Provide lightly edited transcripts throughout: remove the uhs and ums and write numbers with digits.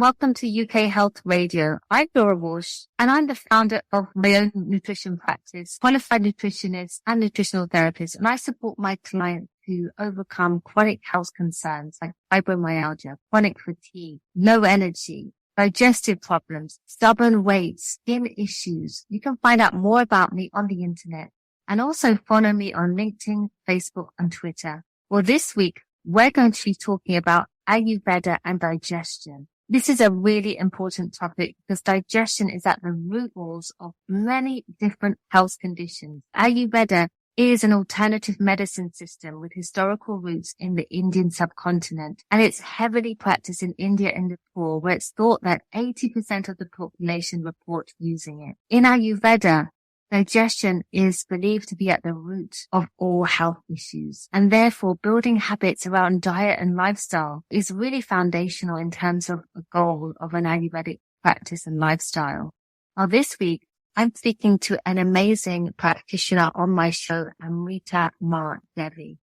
welcome to UK Health Radio. I'm Dora Walsh, and I'm the founder of my own nutrition practice, qualified nutritionist and nutritional therapist, and I support my clients to overcome chronic health concerns like fibromyalgia, chronic fatigue, low energy, digestive problems, stubborn weight, skin issues. You can find out more about me on the internet and also follow me on LinkedIn, Facebook, and Twitter. Well, this week, we're going to be talking about Ayurveda and digestion. This is a really important topic because digestion is at the root cause of many different health conditions. Ayurveda is an alternative medicine system with historical roots in the Indian subcontinent, and it's heavily practiced in India and Nepal, where it's thought that 80% of the population report using it. In Ayurveda, digestion is believed to be at the root of all health issues, and therefore building habits around diet and lifestyle is really foundational in terms of the goal of an Ayurvedic practice and lifestyle. Now this week, I'm speaking to an amazing practitioner on my show, Amrita Devi.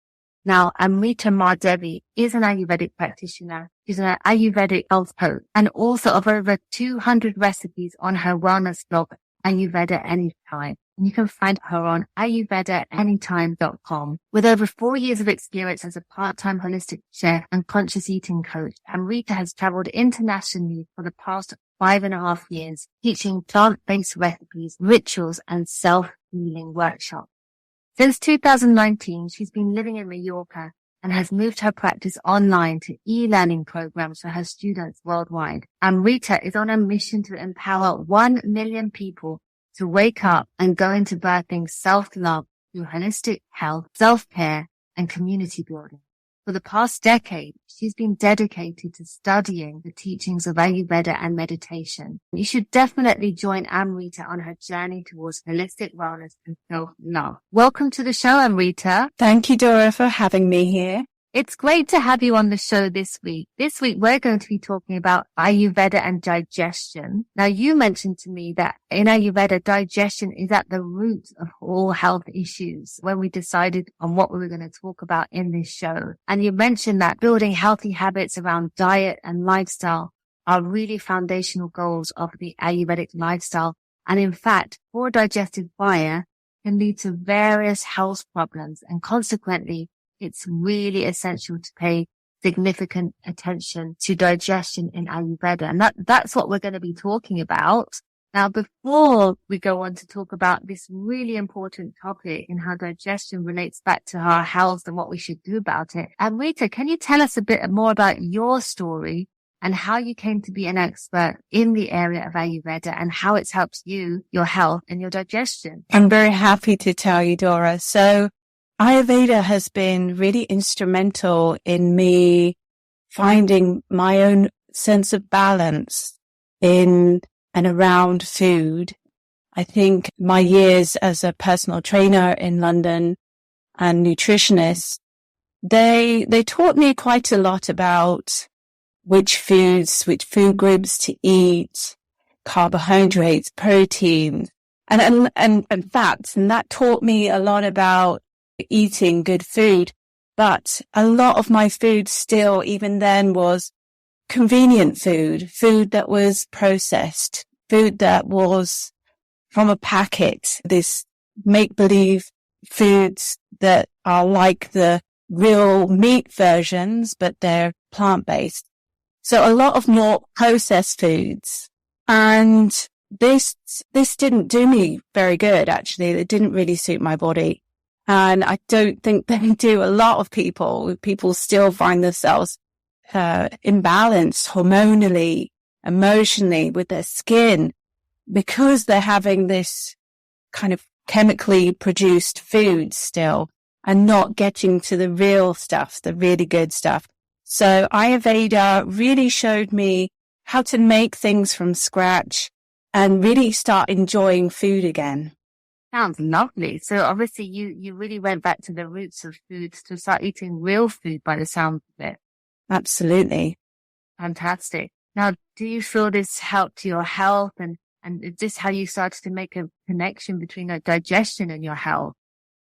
Now, Amrita Devi is an Ayurvedic practitioner. She's an Ayurvedic health coach and author of over 200 recipes on her wellness blog, Ayurveda Anytime. And you can find her on ayurvedaanytime.com. With over 4 years of experience as a part-time holistic chef and conscious eating coach, Amrita has traveled internationally for the past 5.5 years, teaching plant-based recipes, rituals, and self-healing workshops. Since 2019, she's been living in Mallorca and has moved her practice online to e-learning programs for her students worldwide. Amrita is on a mission to empower 1 million people to wake up and go into birthing self-love through holistic health, self-care, and community building. For the past decade, she's been dedicated to studying the teachings of Ayurveda and meditation. You should definitely join Amrita on her journey towards holistic wellness and self-love. Welcome to the show, Amrita. Thank you, Dora, for having me here. It's great to have you on the show this week. This week, we're going to be talking about Ayurveda and digestion. Now, you mentioned to me that in Ayurveda, digestion is at the root of all health issues when we decided on what we were going to talk about in this show. And you mentioned that building healthy habits around diet and lifestyle are really foundational goals of the Ayurvedic lifestyle. And in fact, poor digestive fire can lead to various health problems, and consequently, it's really essential to pay significant attention to digestion in Ayurveda. And that's what we're going to be talking about. Now, before we go on to talk about this really important topic and how digestion relates back to our health and what we should do about it, Amrita, can you tell us a bit more about your story and how you came to be an expert in the area of Ayurveda and how it's helped you, your health and your digestion? I'm very happy to tell you, Dora. So Ayurveda has been really instrumental in me finding my own sense of balance in and around food. I think my years as a personal trainer in London and nutritionist, they taught me quite a lot about which food groups to eat, carbohydrates, protein, and fats. And that taught me a lot about eating good food, but a lot of my food still, even then, was convenient food that was processed, food that was from a packet, this make-believe foods that are like the real meat versions, but they're plant-based. So a lot of more processed foods. And this didn't do me very good, actually. It didn't really suit my body. And I don't think they do. A lot of people still find themselves imbalanced hormonally, emotionally with their skin because they're having this kind of chemically produced food still and not getting to the real stuff, the really good stuff. So Ayurveda really showed me how to make things from scratch and really start enjoying food again. Sounds lovely. So obviously you really went back to the roots of foods to start eating real food by the sound of it. Absolutely. Fantastic. Now, do you feel this helped your health and is this how you started to make a connection between digestion and your health?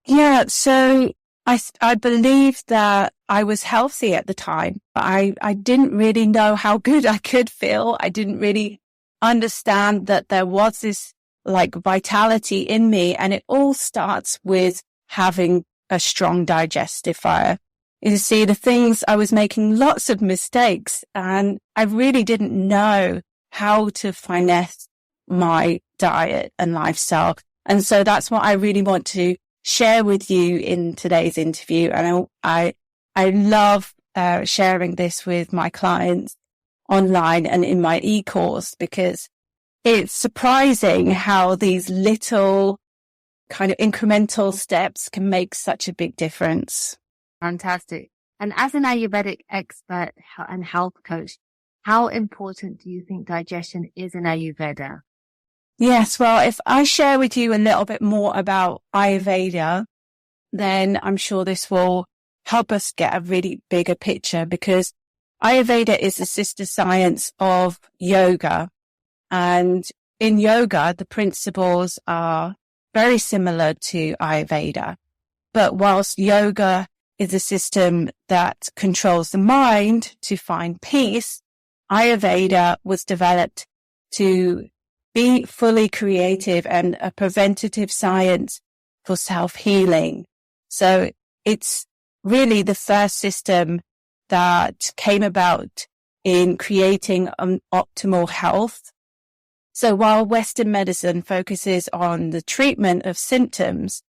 Yeah. So I believed that I was healthy at the time, but I didn't really know how good I could feel. I didn't really understand that there was this like vitality in me. And it all starts with having a strong digestive fire. You see, the things I was making lots of mistakes, and I really didn't know how to finesse my diet and lifestyle. And so that's what I really want to share with you in today's interview. And I love sharing this with my clients online and in my e-course, because it's surprising how these little kind of incremental steps can make such a big difference. Fantastic. And as an Ayurvedic expert and health coach, how important do you think digestion is in Ayurveda? Yes, well, if I share with you a little bit more about Ayurveda, then I'm sure this will help us get a really bigger picture, because Ayurveda is the sister science of yoga. And in yoga, the principles are very similar to Ayurveda. But whilst yoga is a system that controls the mind to find peace, Ayurveda was developed to be fully creative and a preventative science for self-healing. So it's really the first system that came about in creating optimal health. So while Western medicine focuses on the treatment of symptoms,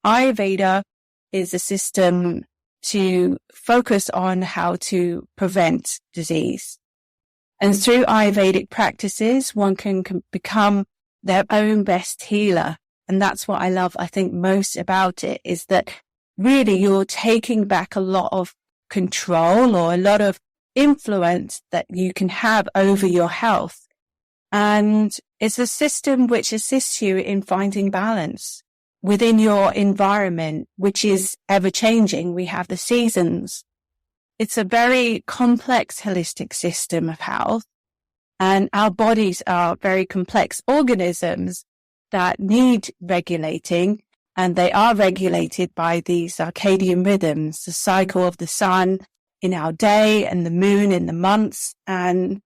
Ayurveda is a system to focus on how to prevent disease. And through Ayurvedic practices, one can become their own best healer. And that's what I love, I think, most about it, is that really you're taking back a lot of control or a lot of influence that you can have over your health. And it's a system which assists you in finding balance within your environment, which is ever changing. We have the seasons. It's a very complex, holistic system of health, and our bodies are very complex organisms that need regulating, and they are regulated by the circadian rhythms, the cycle of the sun in our day and the moon in the months and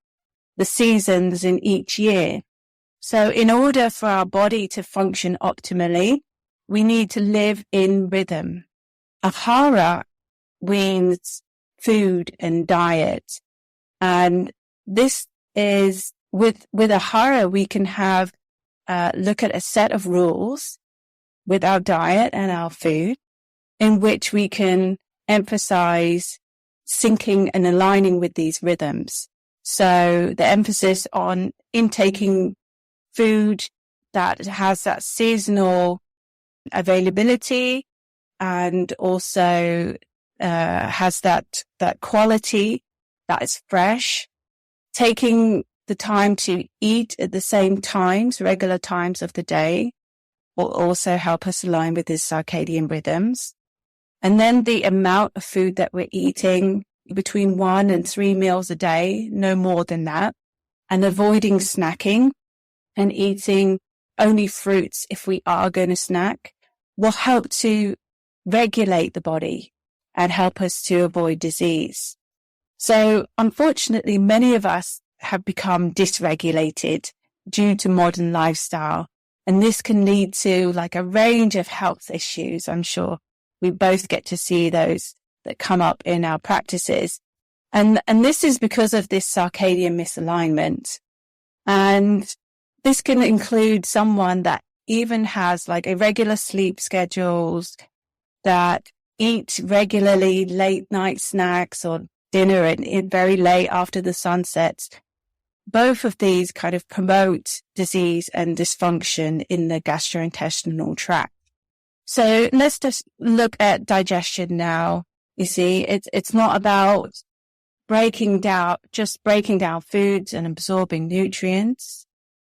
the seasons in each year. So in order for our body to function optimally, we need to live in rhythm. Ahara means food and diet. And this is with Ahara, we can have, look at a set of rules with our diet and our food in which we can emphasize syncing and aligning with these rhythms. So the emphasis on intaking food that has that seasonal availability and also has that quality that is fresh, taking the time to eat at the same times, regular times of the day, will also help us align with these circadian rhythms. And then the amount of food that we're eating, between 1 and 3 meals a day, no more than that, and avoiding snacking and eating only fruits if we are going to snack, will help to regulate the body and help us to avoid disease. So unfortunately, many of us have become dysregulated due to modern lifestyle. And this can lead to like a range of health issues. I'm sure we both get to see those that come up in our practices. And this is because of this circadian misalignment. And this can include someone that even has like irregular sleep schedules, that eat regularly late night snacks or dinner and very late after the sun sets. Both of these kind of promote disease and dysfunction in the gastrointestinal tract. So let's just look at digestion now. You see, it's not about breaking down foods and absorbing nutrients.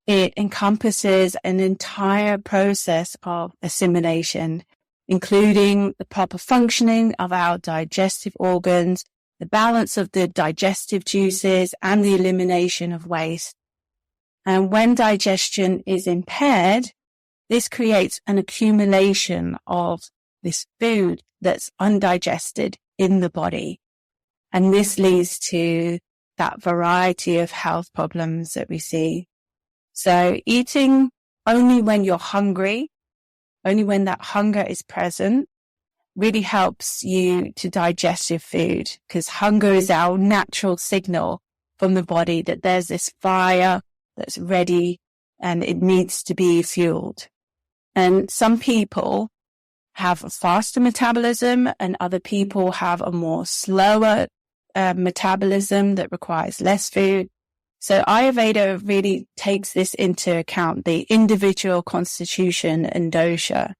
It encompasses an entire process of assimilation, including the proper functioning of our digestive organs, the balance of the digestive juices, and the elimination of waste. And when digestion is impaired, this creates an accumulation of this food that's undigested in the body. And this leads to that variety of health problems that we see. So eating only when you're hungry, only when that hunger is present, really helps you to digest your food, because hunger is our natural signal from the body that there's this fire that's ready and it needs to be fueled. And some people have a faster metabolism and other people have a more slower metabolism that requires less food. So Ayurveda really takes this into account, the individual constitution and dosha,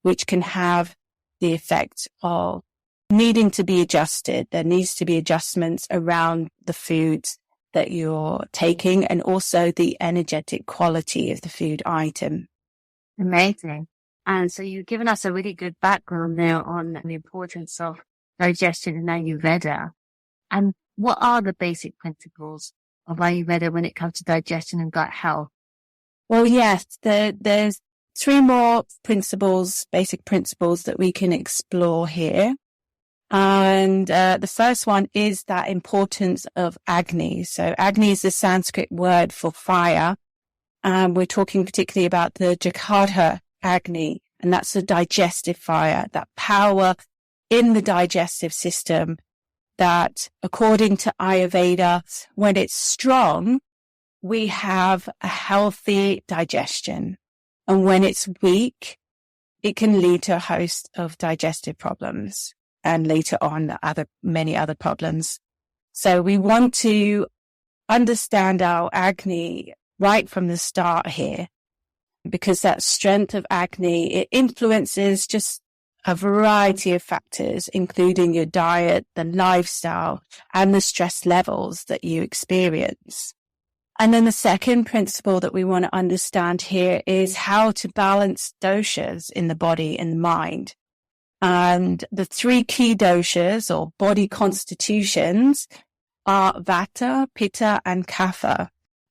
which can have the effect of needing to be adjusted. There needs to be adjustments around the foods that you're taking and also the energetic quality of the food item. Amazing. And so you've given us a really good background there on the importance of digestion in Ayurveda. And what are the basic principles of Ayurveda when it comes to digestion and gut health? Well, yes, there's 3 more principles, basic principles that we can explore here. And the first one is that importance of Agni. So Agni is the Sanskrit word for fire. We're talking particularly about the Jakarta Agni, and that's the digestive fire, that power in the digestive system that, according to Ayurveda, when it's strong, we have a healthy digestion. And when it's weak, it can lead to a host of digestive problems and later on many other problems. So we want to understand our Agni right from the start here, because that strength of Agni, it influences just a variety of factors, including your diet, the lifestyle, and the stress levels that you experience. And then the second principle that we want to understand here is how to balance doshas in the body and mind. And the 3 key doshas or body constitutions are Vata, Pitta, and Kapha.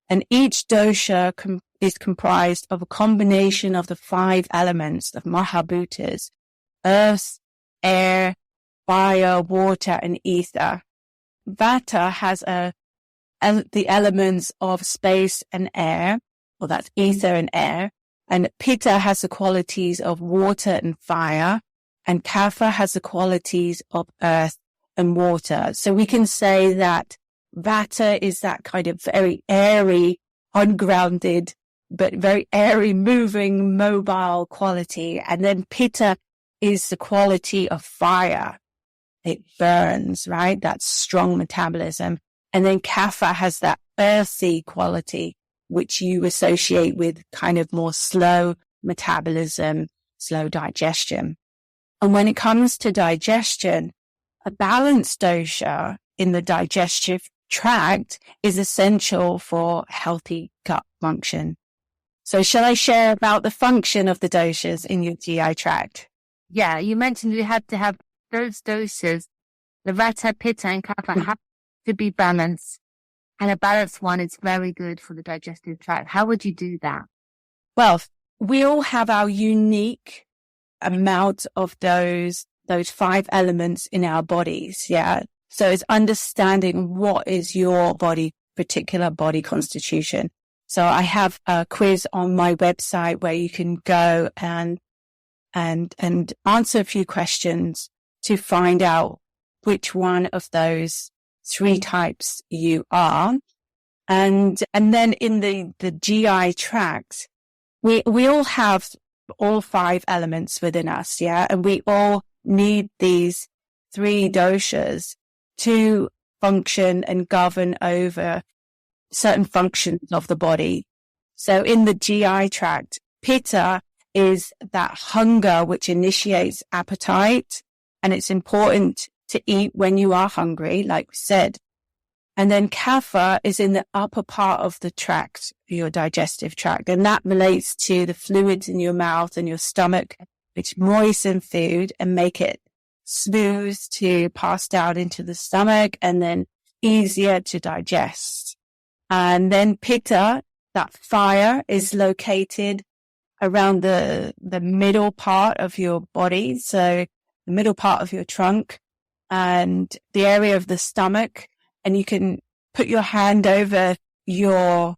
And each dosha is comprised of a combination of the 5 elements of Mahabhutas: earth, air, fire, water, and ether. Vata has the elements of space and air, or that's ether and air. And Pitta has the qualities of water and fire. And Kapha has the qualities of earth and water. So we can say that Vata is that kind of very airy, ungrounded, but very airy, moving, mobile quality. And then Pitta is the quality of fire. It burns, right? That's strong metabolism. And then Kapha has that earthy quality, which you associate with kind of more slow metabolism, slow digestion. And when it comes to digestion, a balanced dosha in the digestive tract is essential for healthy gut function. So shall I share about the function of the doshas in your GI tract? Yeah, you mentioned you had to have those doshas, the Vata, Pitta, and Kapha have to be balanced. And a balanced one is very good for the digestive tract. How would you do that? Well, we all have our unique amount of those 5 elements in our bodies. Yeah. So it's understanding what is your particular body constitution. So I have a quiz on my website where you can go and answer a few questions to find out which one of those 3 types you are. And then in the GI tract, we all have all 5 elements within us. Yeah. And we all need these 3 doshas to function and govern over certain functions of the body. So in the GI tract, Pitta is that hunger which initiates appetite, and it's important to eat when you are hungry, like we said. And then Kapha is in the upper part of the tract, your digestive tract, and that relates to the fluids in your mouth and your stomach, which moisten food and make it smooth to pass down into the stomach and then easier to digest. And then Pitta, that fire, is located around the middle part of your body. So the middle part of your trunk and the area of the stomach. And you can put your hand over your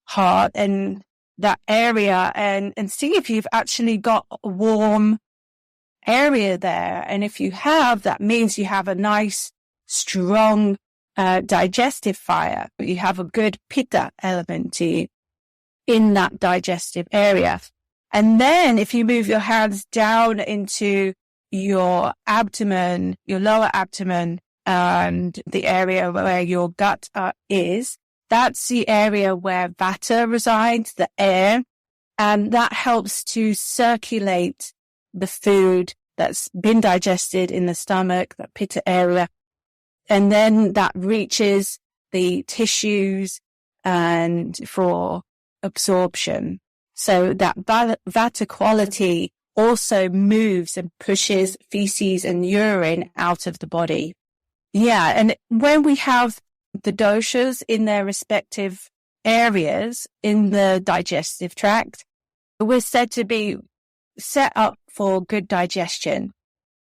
heart and that area and see if you've actually got a warm area there. And if you have, that means you have a nice, strong digestive fire. You have a good pitta element in that digestive area. And then if you move your hands down into your abdomen, your lower abdomen, and the area where your gut is, that's the area where vata resides, the air, and that helps to circulate the food that's been digested in the stomach, the pitta area, and then that reaches the tissues and for absorption. So that vata quality also moves and pushes feces and urine out of the body. Yeah, and when we have the doshas in their respective areas in the digestive tract, we're said to be set up for good digestion.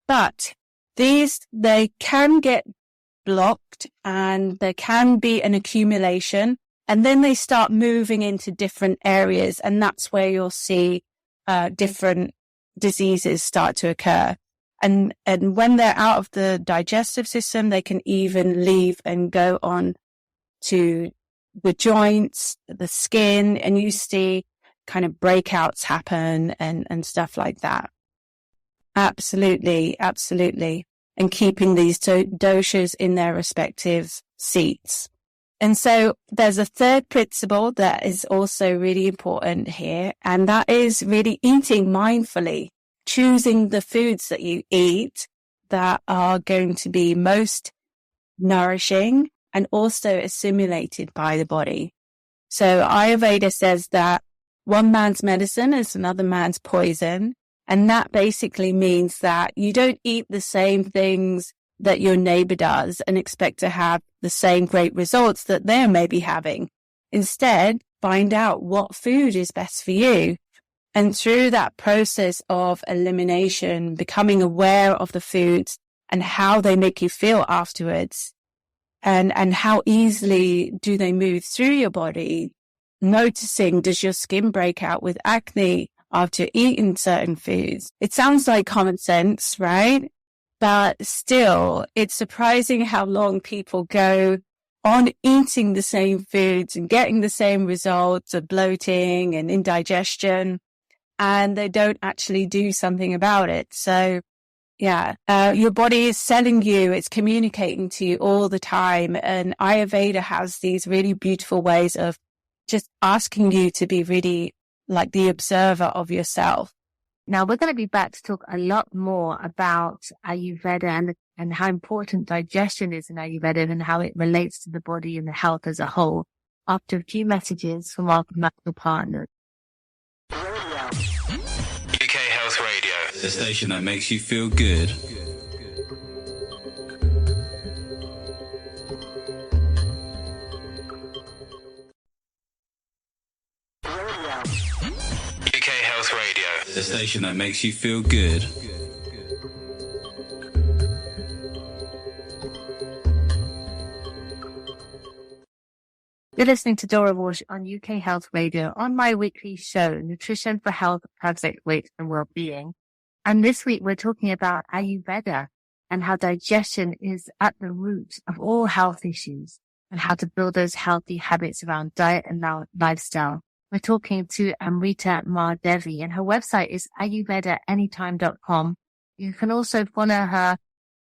But they can get blocked and there can be an accumulation, and then they start moving into different areas, and that's where you'll see different diseases start to occur. And when they're out of the digestive system, they can even leave and go on to the joints, the skin, and you see kind of breakouts happen and stuff like that. Absolutely, absolutely. And keeping these doshas in their respective seats. And so there's a third principle that is also really important here, and that is really eating mindfully. Choosing the foods that you eat that are going to be most nourishing and also assimilated by the body. So Ayurveda says that one man's medicine is another man's poison. And that basically means that you don't eat the same things that your neighbor does and expect to have the same great results that they're maybe having. Instead, find out what food is best for you. And through that process of elimination, becoming aware of the foods and how they make you feel afterwards, and how easily do they move through your body, noticing, does your skin break out with acne after eating certain foods? It sounds like common sense, right? But still, it's surprising how long people go on eating the same foods and getting the same results of bloating and indigestion, and they don't actually do something about it. So yeah, your body is telling you, it's communicating to you all the time. And Ayurveda has these really beautiful ways of just asking you to be really like the observer of yourself. Now we're going to be back to talk a lot more about Ayurveda and how important digestion is in Ayurveda and how it relates to the body and the health as a whole after a few messages from our commercial partners. UK Health Radio, the station that makes you feel good. UK Health Radio, the station that makes you feel good. You're listening to Dora Walsh on UK Health Radio on my weekly show, Nutrition for Health, Perfect Weight and Wellbeing. And this week we're talking about Ayurveda and how digestion is at the root of all health issues and how to build those healthy habits around diet and lifestyle. We're talking to Amrita Devi, and her website is ayurvedaanytime.com. You can also follow her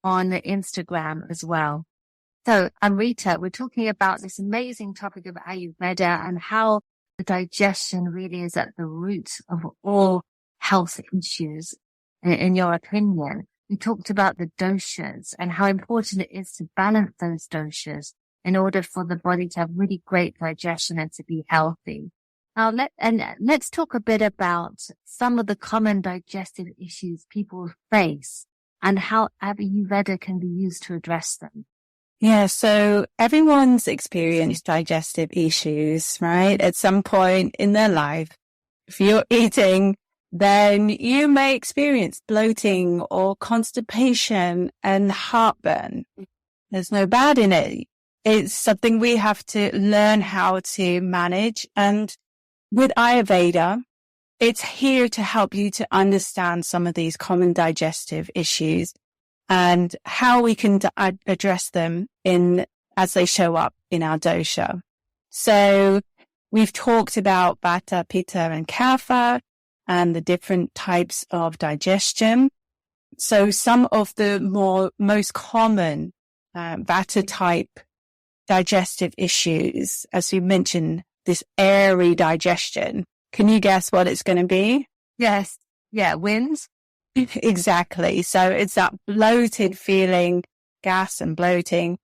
on Instagram as well. So, Amrita, we're talking about this amazing topic of Ayurveda and how the digestion really is at the root of all health issues, in your opinion. We talked about the doshas and how important it is to balance those doshas in order for the body to have really great digestion and to be healthy. Now, let's talk a bit about some of the common digestive issues people face and how Ayurveda can be used to address them. Yeah, so everyone's experienced digestive issues, right? At some point in their life, if you're eating then you may experience bloating or constipation and heartburn. There's no bad in it. It's something we have to learn how to manage. And with Ayurveda, it's here to help you to understand some of these common digestive issues and how we can address them as they show up in our dosha. So we've talked about Vata, Pitta, and Kapha and the different types of digestion. So some of the most common Vata type digestive issues, as we mentioned, this airy digestion. Can you guess what it's going to be? Yes. Yeah, winds. Exactly. So it's that bloated feeling, gas and bloating.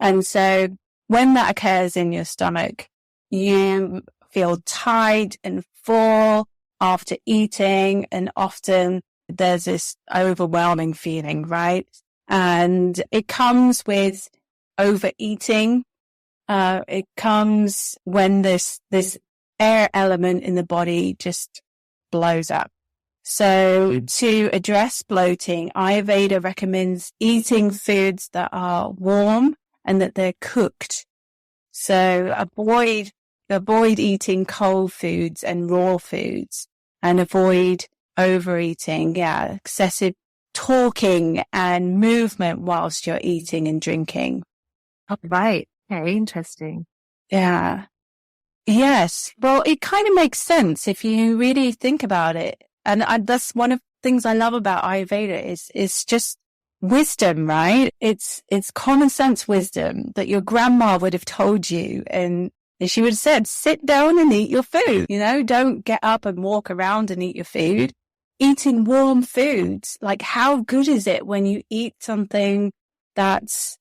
And so when that occurs in your stomach, you feel tight and full after eating, and often there's this overwhelming feeling, right? And it comes with overeating. It comes when this air element in the body just blows up. So to address bloating, Ayurveda recommends eating foods that are warm and that they're cooked. So avoid eating cold foods and raw foods, and avoid overeating, excessive talking and movement whilst you're eating and drinking. Oh, right. Okay, interesting. Yeah. Yes. Well, it kind of makes sense if you really think about it. And that's one of the things I love about Ayurveda is just wisdom, right? It's common sense wisdom that your grandma would have told you. And she would have said, sit down and eat your food. Don't get up and walk around and eat your food. Eating warm foods. Like, how good is it when you eat something that's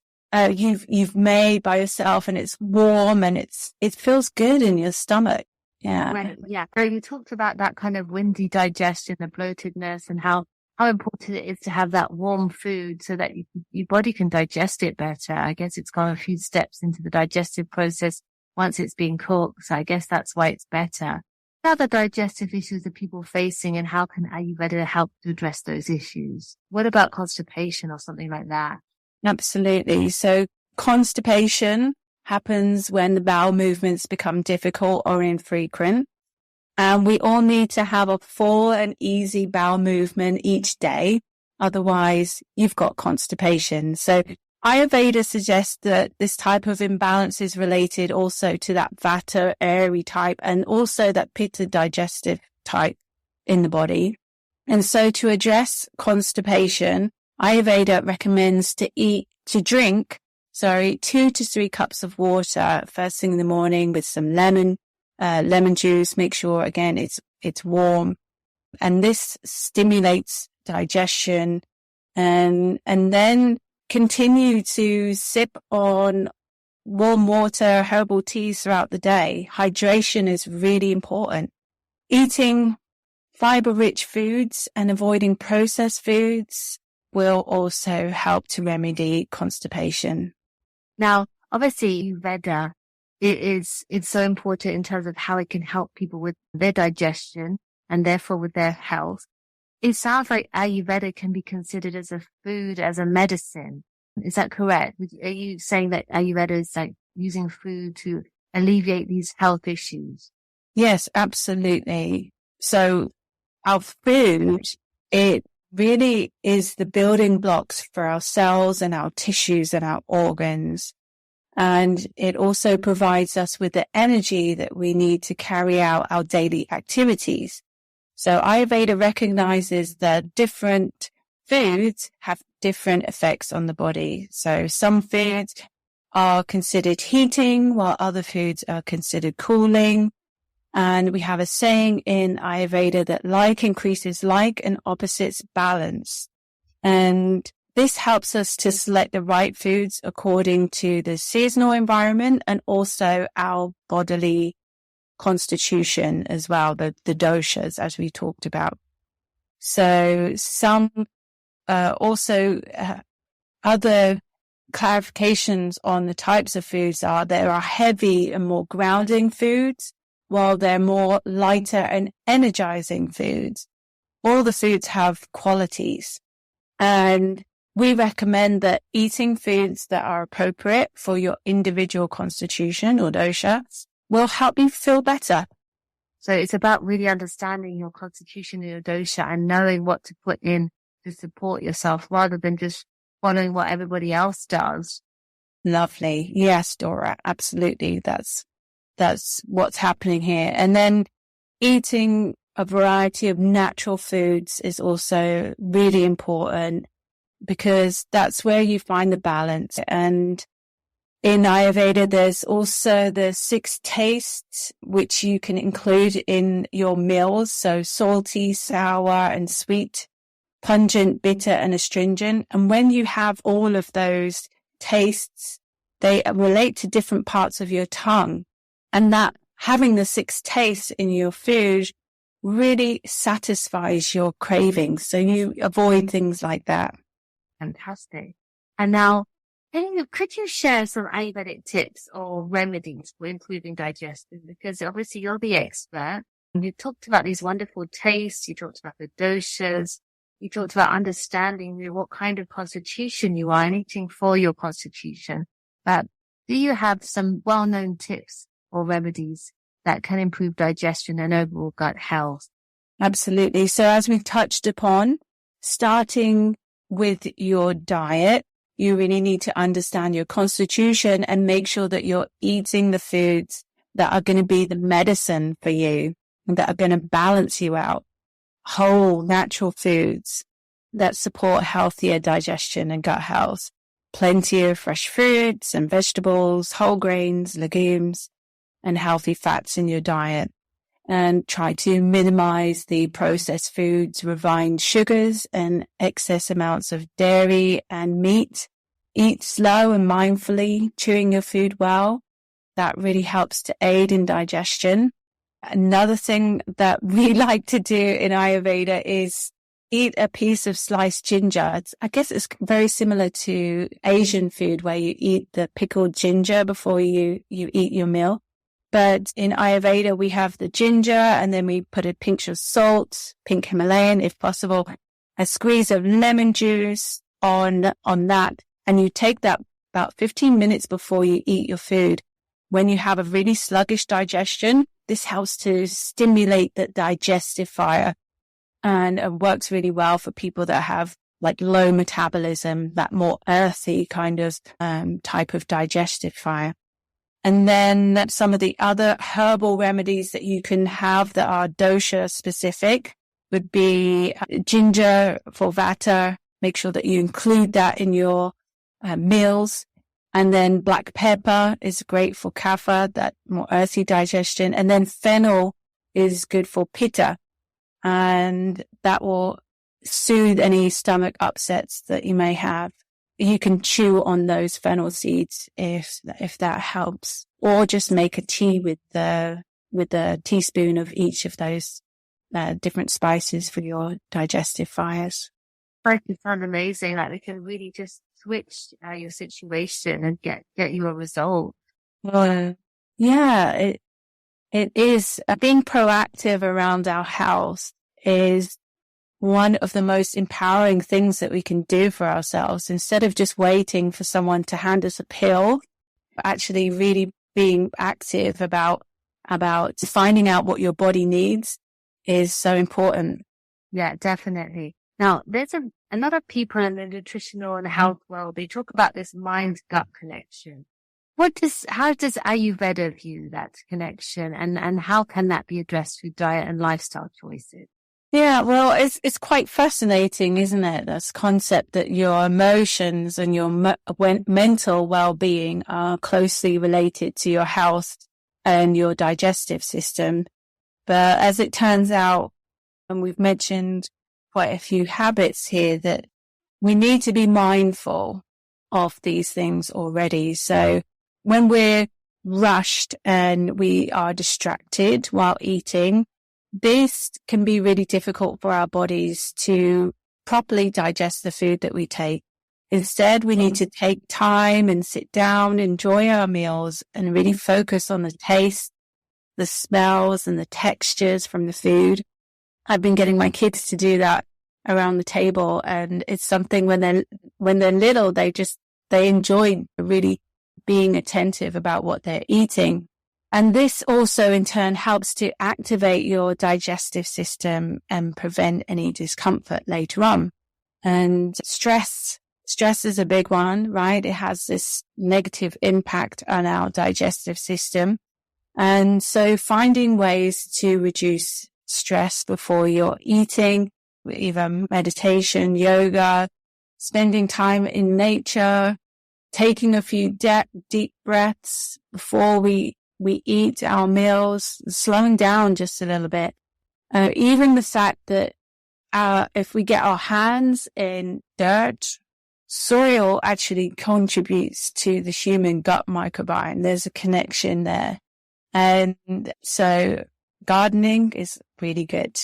you've made by yourself and it's warm and it feels good in your stomach. Yeah. Right. Yeah. So you talked about that kind of windy digestion, the bloatedness, and how important it is to have that warm food so that your body can digest it better. I guess it's gone a few steps into the digestive process once it's been cooked. So I guess that's why it's better. What other digestive issues are people facing, and how can Ayurveda help to address those issues? What about constipation or something like that? Absolutely. So constipation happens when the bowel movements become difficult or infrequent. And we all need to have a full and easy bowel movement each day. Otherwise, you've got constipation. So Ayurveda suggests that this type of imbalance is related also to that Vata airy type and also that Pitta digestive type in the body. And so to address constipation, Ayurveda recommends to drink 2 to 3 cups of water first thing in the morning with some lemon juice. Make sure again it's warm, and this stimulates digestion, and then continue to sip on warm water, herbal teas throughout the day. Hydration is really important. Eating fiber-rich foods and avoiding processed foods will also help to remedy constipation. Now, obviously, Ayurveda, it's so important in terms of how it can help people with their digestion and therefore with their health. It sounds like Ayurveda can be considered as a food, as a medicine. Is that correct? Are you saying that Ayurveda is like using food to alleviate these health issues? Yes, absolutely. So our food, it really is the building blocks for our cells and our tissues and our organs. And it also provides us with the energy that we need to carry out our daily activities. So Ayurveda recognizes that different foods have different effects on the body. So some foods are considered heating, while other foods are considered cooling. And we have a saying in Ayurveda that like increases like and opposites balance. And this helps us to select the right foods according to the seasonal environment and also our bodily constitution as well, the doshas, as we talked about. So some also other clarifications on the types of foods are there are heavy and more grounding foods, while they're more lighter and energizing foods. all the foods have qualities. And we recommend that eating foods that are appropriate for your individual constitution or dosha will help you feel better. So it's about really understanding your constitution and your dosha and knowing what to put in to support yourself rather than just following what everybody else does. Lovely. Yes, Dora, absolutely. That's what's happening here. And then eating a variety of natural foods is also really important because that's where you find the balance. And in Ayurveda, there's also the 6 tastes, which you can include in your meals. So salty, sour, and sweet, pungent, bitter, and astringent. And when you have all of those tastes, they relate to different parts of your tongue. And that having the 6 tastes in your food really satisfies your cravings. So you avoid things like that. Fantastic. And now, could you share some Ayurvedic tips or remedies for improving digestion? Because obviously you're the expert. You talked about these wonderful tastes. You talked about the doshas. You talked about understanding what kind of constitution you are and eating for your constitution. But do you have some well-known tips or remedies that can improve digestion and overall gut health? Absolutely. So as we've touched upon, starting with your diet, you really need to understand your constitution and make sure that you're eating the foods that are going to be the medicine for you and that are going to balance you out. Whole, natural foods that support healthier digestion and gut health. Plenty of fresh fruits and vegetables, whole grains, legumes, and healthy fats in your diet. And try to minimize the processed foods, refined sugars, and excess amounts of dairy and meat. Eat slow and mindfully, chewing your food well. That really helps to aid in digestion. Another thing that we like to do in Ayurveda is eat a piece of sliced ginger. I guess it's very similar to Asian food where you eat the pickled ginger before you eat your meal. But in Ayurveda, we have the ginger and then we put a pinch of salt, pink Himalayan if possible, a squeeze of lemon juice on that. And you take that about 15 minutes before you eat your food. When you have a really sluggish digestion, this helps to stimulate the digestive fire and it works really well for people that have like low metabolism, that more earthy kind of type of digestive fire. And then some of the other herbal remedies that you can have that are dosha specific would be ginger for vata. Make sure that you include that in your meals. And then black pepper is great for kapha, that more earthy digestion. And then fennel is good for pitta. And that will soothe any stomach upsets that you may have. You can chew on those fennel seeds if that helps, or just make a tea with a teaspoon of each of those different spices for your digestive fires. It sounds amazing. Like they can really just switch your situation and get you a result. Yeah, it is. Being proactive around our health is one of the most empowering things that we can do for ourselves. Instead of just waiting for someone to hand us a pill, actually really being active about finding out what your body needs is so important. Yeah, definitely. Now, there's a lot of people in the nutritional and health world, they talk about this mind-gut connection. How does Ayurveda view that connection and how can that be addressed through diet and lifestyle choices? Yeah, well, it's quite fascinating, isn't it? This concept that your emotions and your mental well-being are closely related to your health and your digestive system. But as it turns out, and we've mentioned quite a few habits here, that we need to be mindful of these things already. So when we're rushed and we are distracted while eating, this can be really difficult for our bodies to properly digest the food that we take. Instead, we need to take time and sit down, enjoy our meals, and really focus on the taste, the smells, and the textures from the food. I've been getting my kids to do that around the table. And it's something when they're little, they enjoy really being attentive about what they're eating. And this also in turn helps to activate your digestive system and prevent any discomfort later on. And stress is a big one, right? It has this negative impact on our digestive system. And so finding ways to reduce stress before you're eating, either meditation, yoga, spending time in nature, taking a few deep breaths before we eat our meals, slowing down just a little bit. Even the fact that if we get our hands in dirt, soil actually contributes to the human gut microbiome. There's a connection there. And so gardening is really good.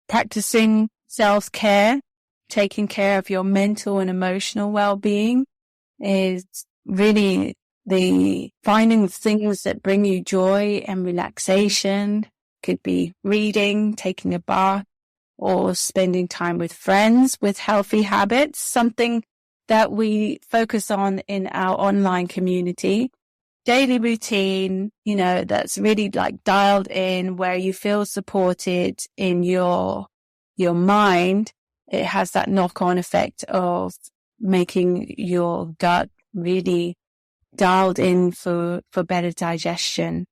Practicing self-care, taking care of your mental and emotional well-being is really finding things that bring you joy and relaxation. Could be reading, taking a bath, or spending time with friends with healthy habits, something that we focus on in our online community. Daily routine, that's really like dialed in, where you feel supported in your mind. It has that knock-on effect of making your gut really dialed in for better digestion.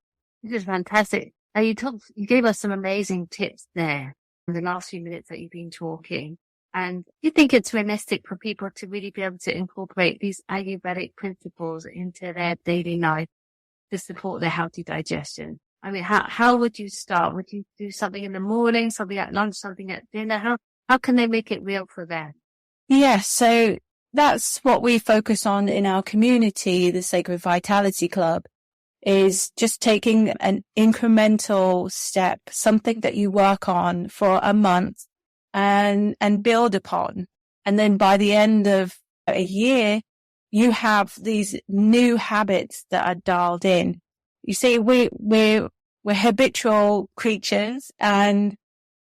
This is fantastic. You gave us some amazing tips there in the last few minutes that you've been talking. And do you think it's realistic for people to really be able to incorporate these Ayurvedic principles into their daily life to support their healthy digestion? I mean, how would you start? Would you do something in the morning, something at lunch, something at dinner? How can they make it real for them? Yes, so that's what we focus on in our community, the Sacred Vitality Club, is just taking an incremental step, something that you work on for a month and build upon. And then by the end of a year, you have these new habits that are dialed in. You see, we're habitual creatures, and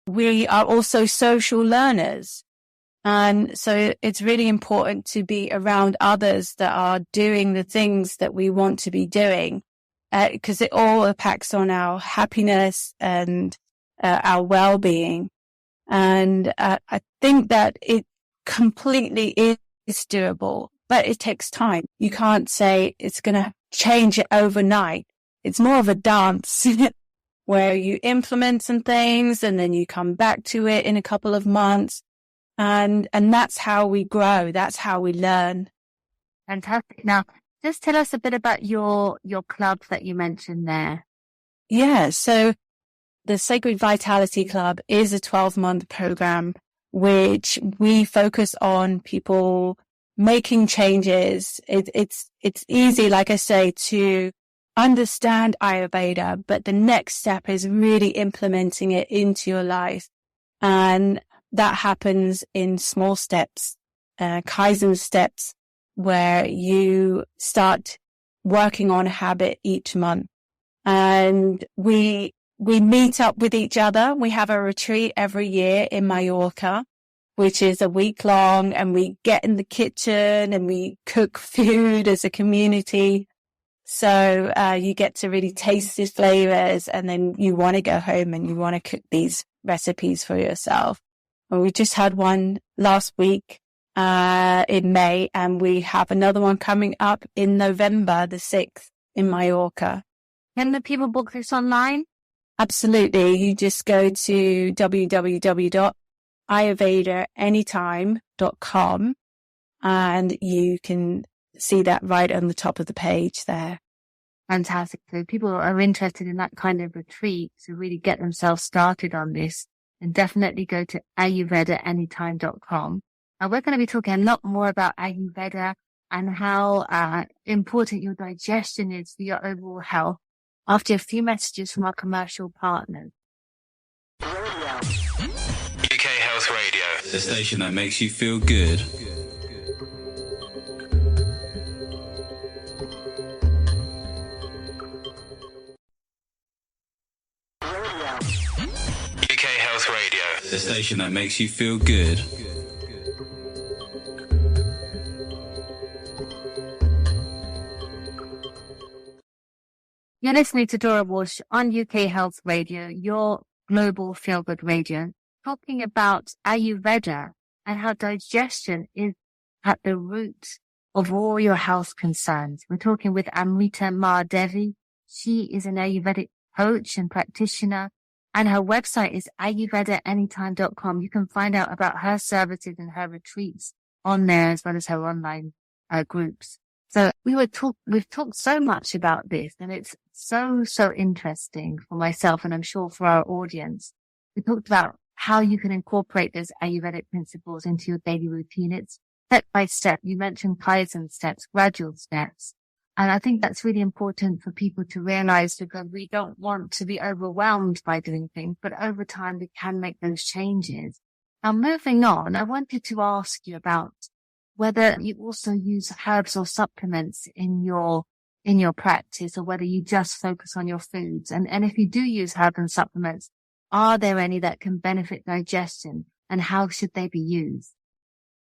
we are also social learners. And so it's really important to be around others that are doing the things that we want to be doing, because it all impacts on our happiness and our well-being. And I think that it completely is doable, but it takes time. You can't say it's going to change it overnight. It's more of a dance where you implement some things and then you come back to it in a couple of months. And that's how we grow. That's how we learn. Fantastic. Now, just tell us a bit about your club that you mentioned there. Yeah. So the Sacred Vitality Club is a 12-month program, which we focus on people making changes. It's easy, like I say, to understand Ayurveda, but the next step is really implementing it into your life. And that happens in small steps, Kaizen steps, where you start working on a habit each month. And we meet up with each other. We have a retreat every year in Mallorca, which is a week long, and we get in the kitchen and we cook food as a community. So you get to really taste these flavors, and then you want to go home and you want to cook these recipes for yourself. And we just had one last week in May, and we have another one coming up in November the 6th in Mallorca. Can the people book this online? Absolutely. You just go to www.ayurvedaanytime.com and you can see that right on the top of the page there. Fantastic. So people are interested in that kind of retreat to really get themselves started on this, and definitely go to ayurvedaanytime.com. And we're going to be talking a lot more about Ayurveda and how important your digestion is for your overall health after a few messages from our commercial partners. UK Health Radio, the station that makes you feel good. UK Health Radio, station that makes you feel good. You're listening to Dora Walsh on UK Health Radio, your global feel-good radio, talking about Ayurveda and how digestion is at the root of all your health concerns. We're talking with Amrita Devi. She is an Ayurvedic coach and practitioner, and her website is ayurvedaanytime.com. You can find out about her services and her retreats on there, as well as her online groups. So we've talked so much about this, and it's so interesting for myself, and I'm sure for our audience. We talked about how you can incorporate those Ayurvedic principles into your daily routine. It's step by step. You mentioned Kaizen steps, gradual steps. And I think that's really important for people to realize, because we don't want to be overwhelmed by doing things, but over time we can make those changes. Now, moving on, I wanted to ask you about whether you also use herbs or supplements in your practice, or whether you just focus on your foods. And if you do use herbs and supplements, are there any that can benefit digestion, and how should they be used?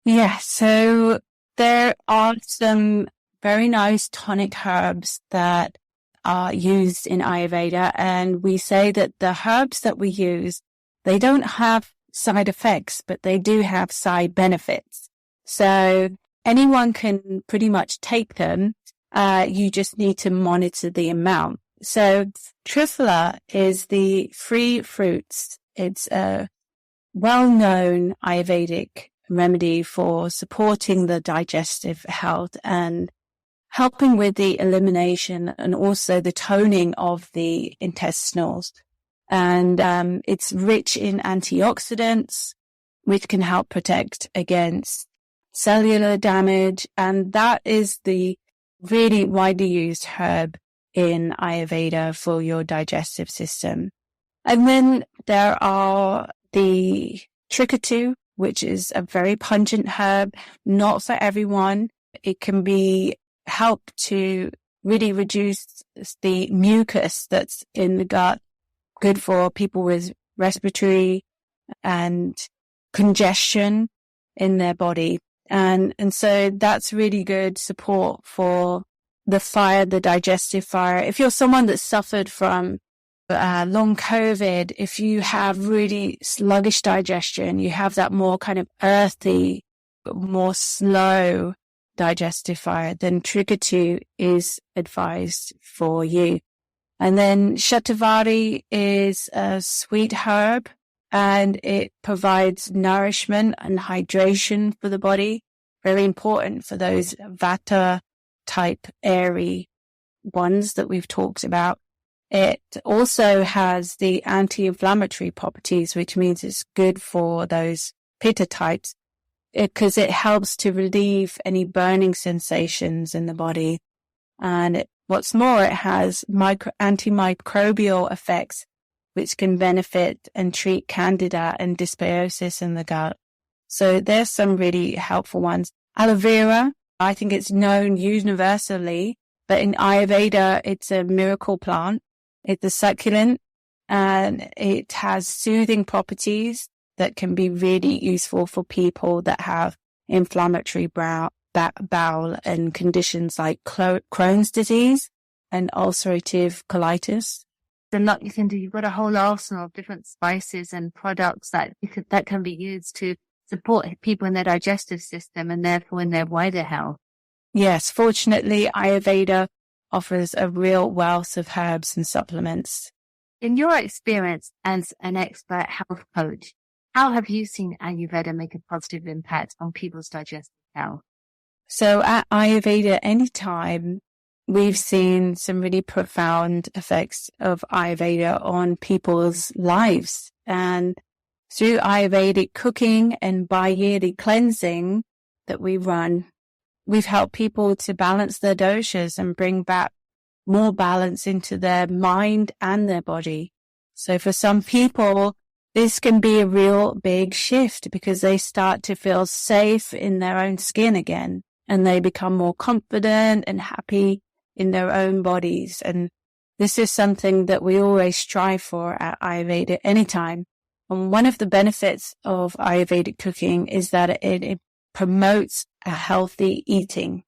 Yeah, so there are some very nice tonic herbs that are used in Ayurveda, and we say that the herbs that we use, they don't have side effects, but they do have side benefits. So anyone can pretty much take them. You just need to monitor the amount. So Triphala is the free fruits. It's a well-known Ayurvedic remedy for supporting the digestive health and helping with the elimination and also the toning of the intestinals. And it's rich in antioxidants, which can help protect against cellular damage. And that is the really widely used herb in Ayurveda for your digestive system. And then there are the Trikatu, which is a very pungent herb, not for everyone. It can be help to really reduce the mucus that's in the gut, good for people with respiratory and congestion in their body. And so that's really good support for the fire, the digestive fire. If you're someone that suffered from long COVID, if you have really sluggish digestion, you have that more kind of earthy, more slow digestive fire, then Trikatu is advised for you. And then Shatavari is a sweet herb, and it provides nourishment and hydration for the body. Very important for those Vata type airy ones that we've talked about. It also has the anti-inflammatory properties, which means it's good for those Pitta types, because it helps to relieve any burning sensations in the body. And what's more, it has antimicrobial effects, which can benefit and treat candida and dysbiosis in the gut. So there's some really helpful ones. Aloe vera, I think it's known universally, but in Ayurveda, it's a miracle plant. It's a succulent, and it has soothing properties that can be really useful for people that have inflammatory bowel and conditions like Crohn's disease and ulcerative colitis. A lot you can do. You've got a whole arsenal of different spices and products that can be used to support people in their digestive system and therefore in their wider health. Yes, fortunately, Ayurveda offers a real wealth of herbs and supplements. In your experience as an expert health coach, how have you seen Ayurveda make a positive impact on people's digestive health? So at Ayurveda Anytime, we've seen some really profound effects of Ayurveda on people's lives. And through Ayurvedic cooking and bi-yearly cleansing that we run, we've helped people to balance their doshas and bring back more balance into their mind and their body. So for some people, this can be a real big shift because they start to feel safe in their own skin again, and they become more confident and happy in their own bodies. And this is something that we always strive for at Ayurveda Anytime. And one of the benefits of Ayurvedic cooking is that it promotes a healthy eating.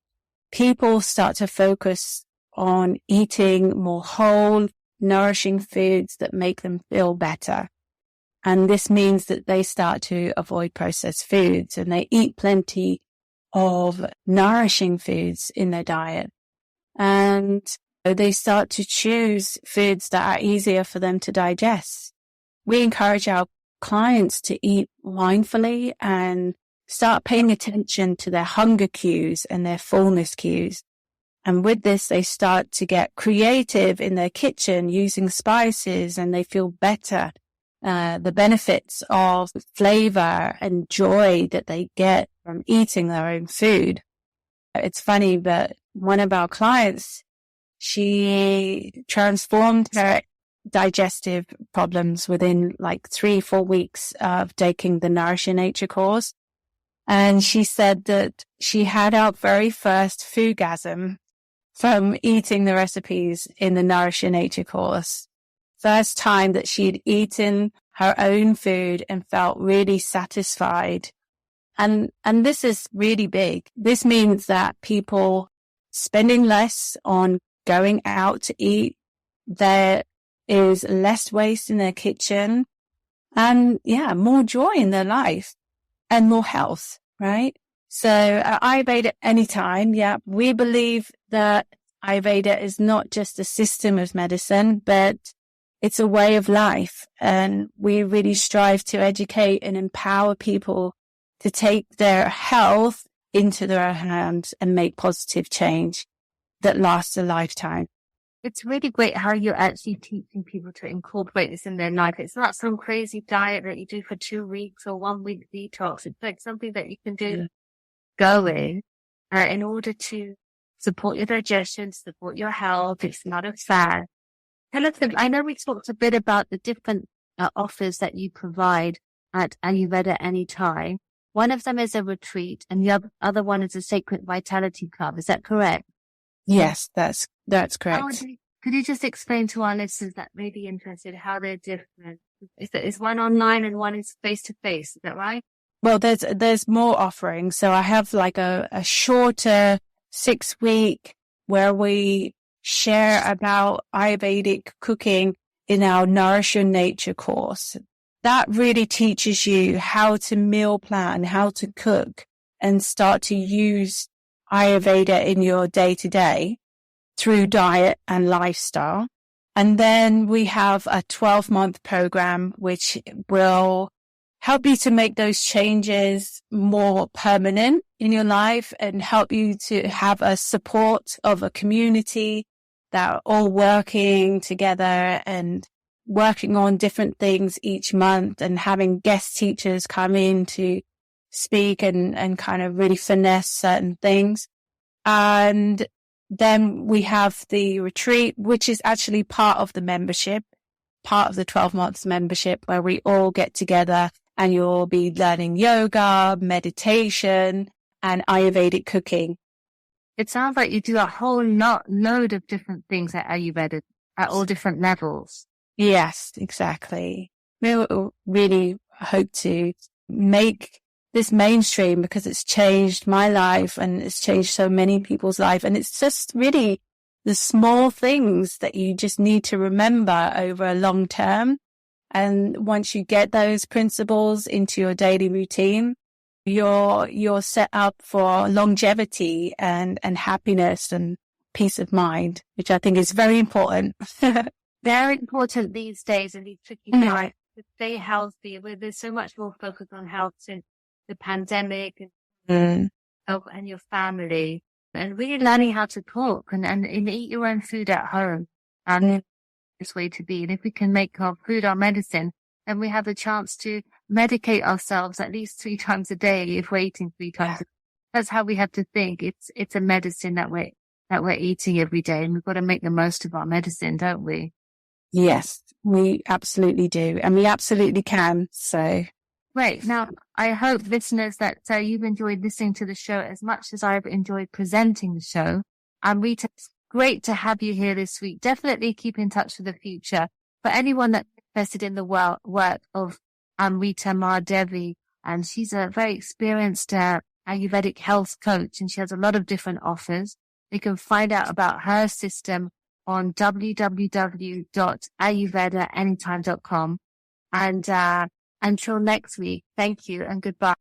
People start to focus on eating more whole, nourishing foods that make them feel better. And this means that they start to avoid processed foods and they eat plenty of nourishing foods in their diet. And they start to choose foods that are easier for them to digest. We encourage our clients to eat mindfully and start paying attention to their hunger cues and their fullness cues. And with this, they start to get creative in their kitchen using spices, and they feel better. The benefits of flavor and joy that they get from eating their own food. It's funny, but one of our clients, she transformed her digestive problems within like 3-4 weeks of taking the Nourish Your Nature course. And she said that she had her very first foodgasm from eating the recipes in the Nourish Your Nature course. First time that she'd eaten her own food and felt really satisfied. And this is really big. This means that people spending less on going out to eat, there is less waste in their kitchen, and more joy in their life and more health, right? So Ayurveda anytime, we believe that Ayurveda is not just a system of medicine, but it's a way of life. And we really strive to educate and empower people to take their health into their hands and make positive change that lasts a lifetime. It's really great how you're actually teaching people to incorporate this in their life. It's not some crazy diet that you do for 2 weeks or 1 week detox. It's like something that you can do going in order to support your digestion, support your health. It's not a fad. Tell us, I know we talked a bit about the different offers that you provide at Ayurveda Anytime. One of them is a retreat and the other one is a Sacred Vitality Club. Is that correct? Yes, that's correct. Could you just explain to our listeners that may be interested how they're different? Is one online and one is face to face? Is that right? Well, there's more offerings. So I have like a shorter 6-week where we share about Ayurvedic cooking in our Nourish Your Nature course. That really teaches you how to meal plan, how to cook, and start to use Ayurveda in your day-to-day through diet and lifestyle. And then we have a 12-month program which will help you to make those changes more permanent in your life and help you to have a support of a community that are all working together and working on different things each month and having guest teachers come in to speak and kind of really finesse certain things. And then we have the retreat, which is actually part of the membership, part of the 12 months membership, where we all get together and you'll be learning yoga, meditation, and Ayurvedic cooking. It sounds like you do a whole load of different things at Ayurveda at all different levels. Yes, exactly. We really hope to make this mainstream because it's changed my life and it's changed so many people's life. And it's just really the small things that you just need to remember over a long term. And once you get those principles into your daily routine, you're set up for longevity and happiness and peace of mind, which I think is very important. Very important these days in these tricky times to stay healthy. Where there's so much more focus on health since the pandemic and your family, and really learning how to cook and eat your own food at home. And this way to be. And if we can make our food our medicine, then we have the chance to medicate ourselves at least 3 times a day if we're eating 3 times a day. That's how we have to think. It's a medicine that we're eating every day, and we've got to make the most of our medicine, don't we? Yes, we absolutely do. And we absolutely can. So great. Now, I hope listeners that you've enjoyed listening to the show as much as I've enjoyed presenting the show. Amrita, it's great to have you here this week. Definitely keep in touch for the future. For anyone that's interested in the work of Amrita Devi, and she's a very experienced Ayurvedic health coach, and she has a lot of different offers. You can find out about her system on www.ayurvedaanytime.com. And until next week, thank you and goodbye.